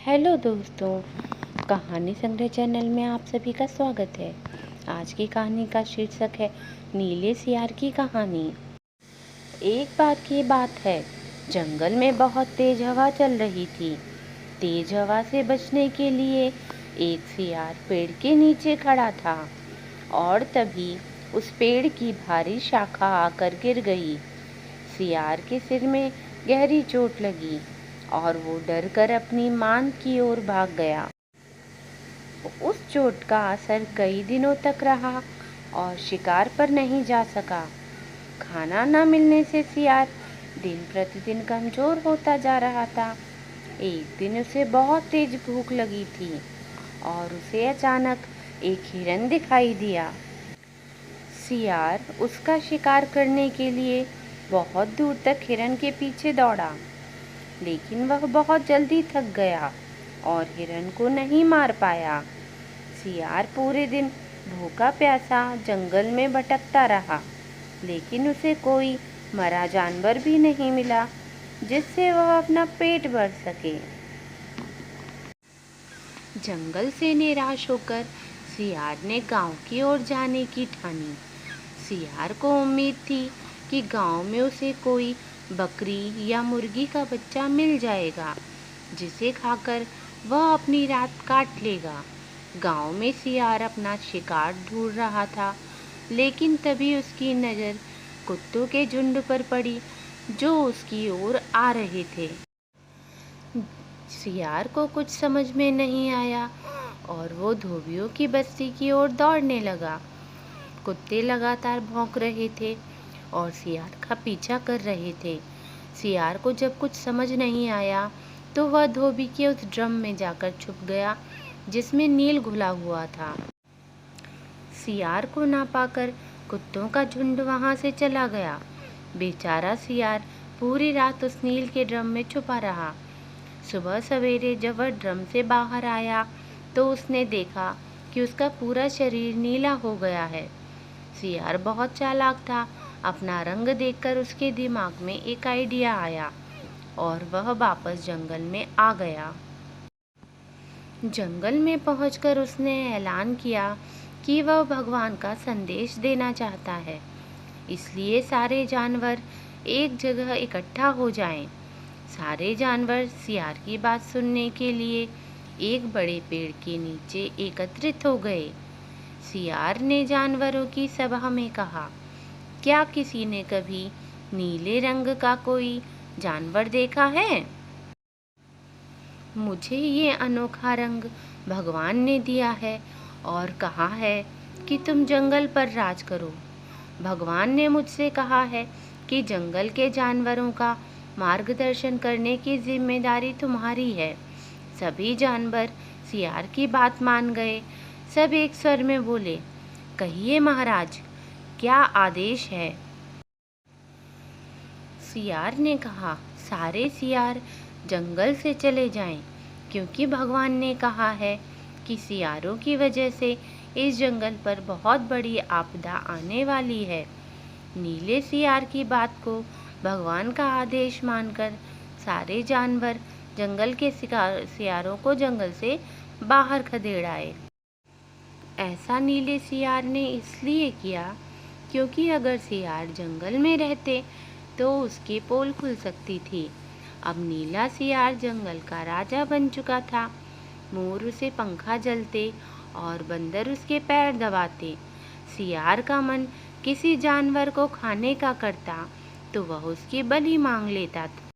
Hello दोस्तों, कहानी संग्रह चैनल में आप सभी का स्वागत है। आज की कहानी का शीर्षक है नीले सियार की कहानी। एक बार की बात है, जंगल में बहुत तेज हवा चल रही थी। तेज हवा से बचने के लिए एक सियार पेड़ के नीचे खड़ा था और तभी उस पेड़ की भारी शाखा आकर गिर गई। सियार के सिर में गहरी चोट लगी और वो डर कर अपनी मां की ओर भाग गया। उस चोट का असर कई दिनों तक रहा और शिकार पर नहीं जा सका। खाना न मिलने से सियार दिन प्रतिदिन कमजोर होता जा रहा था। एक दिन उसे बहुत तेज भूख लगी थी और उसे अचानक एक हिरन दिखाई दिया। सियार उसका शिकार करने के लिए बहुत दूर तक हिरन के पीछे दौड़ा, लेकिन वह बहुत जल्दी थक गया और हिरन को नहीं मार पाया। सियार पूरे दिन भूखा प्यासा जंगल में भटकता रहा, लेकिन उसे कोई मरा जानवर भी नहीं मिला जिससे वह अपना पेट भर सके। जंगल से निराश होकर सियार ने गांव की ओर जाने की ठानी। सियार को उम्मीद थी कि गांव में उसे कोई बकरी या मुर्गी का बच्चा मिल जाएगा जिसे खाकर वह अपनी रात काट लेगा। गांव में सियार अपना शिकार ढूंढ रहा था, लेकिन तभी उसकी नज़र कुत्तों के झुंड पर पड़ी जो उसकी ओर आ रहे थे। सियार को कुछ समझ में नहीं आया और वो धोबियों की बस्ती की ओर दौड़ने लगा। कुत्ते लगातार भौंक रहे थे और सियार का पीछा कर रहे थे। सियार को जब कुछ समझ नहीं आया तो वह धोबी के उस ड्रम में जाकर छुप गया जिसमें नील घुला हुआ था। सियार को ना पाकर कुत्तों का झुंड वहां से चला गया। बेचारा सियार पूरी रात उस नील के ड्रम में छुपा रहा। सुबह सवेरे जब वह ड्रम से बाहर आया तो उसने देखा कि उसका पूरा शरीर नीला हो गया है। सियार बहुत चालाक था। अपना रंग देखकर उसके दिमाग में एक आइडिया आया और वह वापस जंगल में आ गया। जंगल में पहुंचकर उसने ऐलान किया कि वह भगवान का संदेश देना चाहता है, इसलिए सारे जानवर एक जगह इकट्ठा हो जाएं। सारे जानवर सियार की बात सुनने के लिए एक बड़े पेड़ के नीचे एकत्रित हो गए। सियार ने जानवरों की सभा में कहा, क्या किसी ने कभी नीले रंग का कोई जानवर देखा है? मुझे ये अनोखा रंग भगवान ने दिया है और कहा है कि तुम जंगल पर राज करो। भगवान ने मुझसे कहा है कि जंगल के जानवरों का मार्गदर्शन करने की जिम्मेदारी तुम्हारी है। सभी जानवर सियार की बात मान गए। सब एक स्वर में बोले, कहिए महाराज, क्या आदेश है? सियार ने कहा, सारे सियार जंगल से चले जाएं, क्योंकि भगवान ने कहा है कि सियारों की वजह से इस जंगल पर बहुत बड़ी आपदा आने वाली है। नीले सियार की बात को भगवान का आदेश मानकर सारे जानवर जंगल के सियारों को जंगल से बाहर खदेड़ आए। ऐसा नीले सियार ने इसलिए किया क्योंकि अगर सियार जंगल में रहते तो उसकी पोल खुल सकती थी। अब नीला सियार जंगल का राजा बन चुका था। मोर उसे पंखा जलते और बंदर उसके पैर दबाते। सियार का मन किसी जानवर को खाने का करता तो वह उसकी बलि मांग लेता था।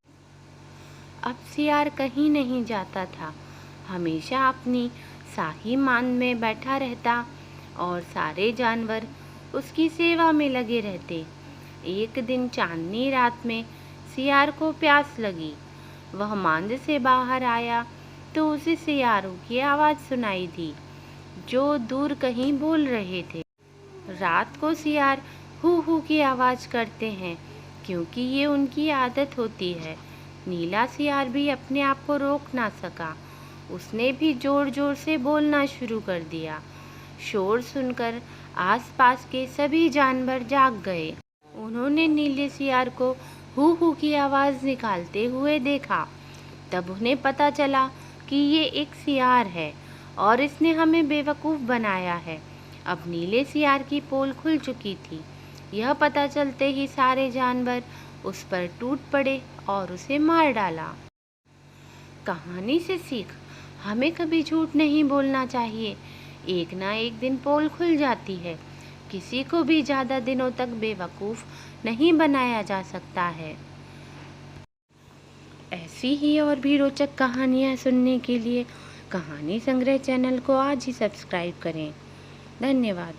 अब सियार कहीं नहीं जाता था, हमेशा अपनी शाही मान में बैठा रहता और सारे जानवर उसकी सेवा में लगे रहते। एक दिन चांदनी रात में सियार को प्यास लगी। वह मांद से बाहर आया तो उसे सियारों की आवाज़ सुनाई दी जो दूर कहीं बोल रहे थे। रात को सियार हू हू की आवाज़ करते हैं क्योंकि ये उनकी आदत होती है। नीला सियार भी अपने आप को रोक ना सका। उसने भी जोर जोर से बोलना शुरू कर दिया। शोर सुनकर आसपास के सभी जानवर जाग गए। उन्होंने नीले सियार को हू हू की आवाज़ निकालते हुए देखा। तब उन्हें पता चला कि ये एक सियार है और इसने हमें बेवकूफ़ बनाया है। अब नीले सियार की पोल खुल चुकी थी। यह पता चलते ही सारे जानवर उस पर टूट पड़े और उसे मार डाला। कहानी से सीख, हमें कभी झूठ नहीं बोलना चाहिए। एक ना एक दिन पोल खुल जाती है। किसी को भी ज़्यादा दिनों तक बेवकूफ़ नहीं बनाया जा सकता है। ऐसी ही और भी रोचक कहानियाँ सुनने के लिए कहानी संग्रह चैनल को आज ही सब्सक्राइब करें। धन्यवाद।